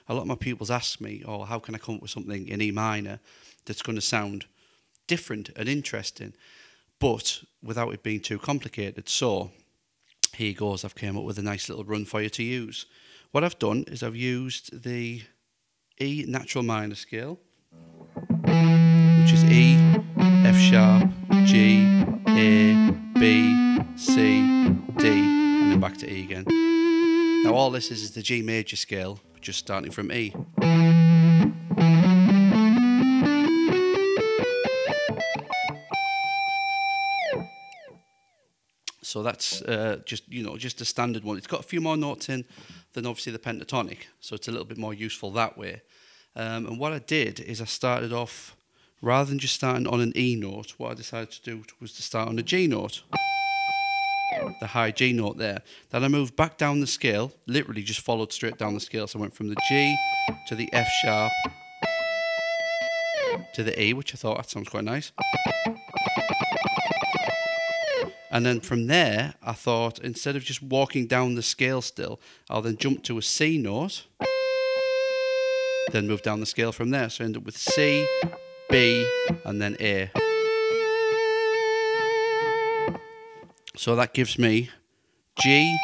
A lot of my pupils ask me, oh, how can I come up with something in E minor that's going to sound different and interesting, but without it being too complicated? So here goes, I've came up with a nice little run for you to use. What I've done is I've used the E natural minor scale, which is E, F sharp, G, A, B, C, D, and then back to E again. Now all this is the G major scale, just starting from E. So that's just a standard one. It's got a few more notes in than obviously the pentatonic, so it's a little bit more useful that way. And what I did is I started off, rather than just starting on an E note, what I decided to do was to start on a G note, the high G note there. Then I moved back down the scale, literally just followed straight down the scale. So I went from the G to the F sharp to the E, which I thought that sounds quite nice. And then from there, I thought, instead of just walking down the scale still, I'll then jump to a C note, then move down the scale from there. So I end up with C, B, and then A. So that gives me G,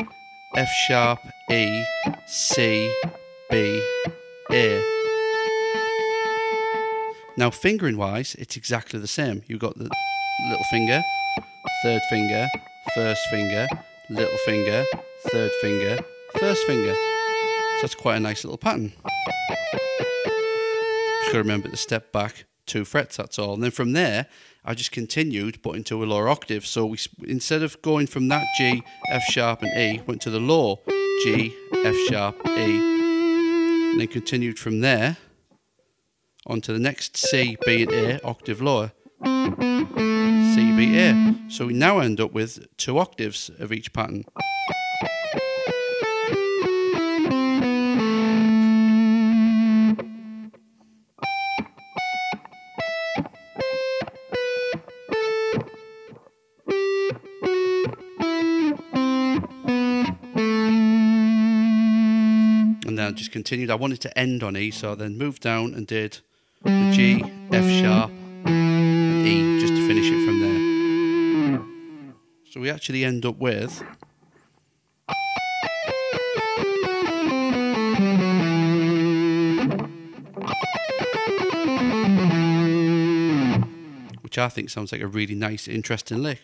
F sharp, E, C, B, A. Now fingering wise, it's exactly the same. You've got the little finger, third finger, first finger, little finger, third finger, first finger. So that's quite a nice little pattern. Just got to remember to step back 2 frets, that's all. And then from there, I just continued, but into a lower octave. So instead of going from that G, F sharp and E, went to the low G, F sharp, E, and then continued from there onto the next C, B and A, octave lower. C, B, A. So we now end up with 2 octaves of each pattern. And then I just continued. I wanted to end on E, so I then moved down and did the G, F sharp, and E, just to finish it from there. So we actually end up with which I think sounds like a really nice, interesting lick.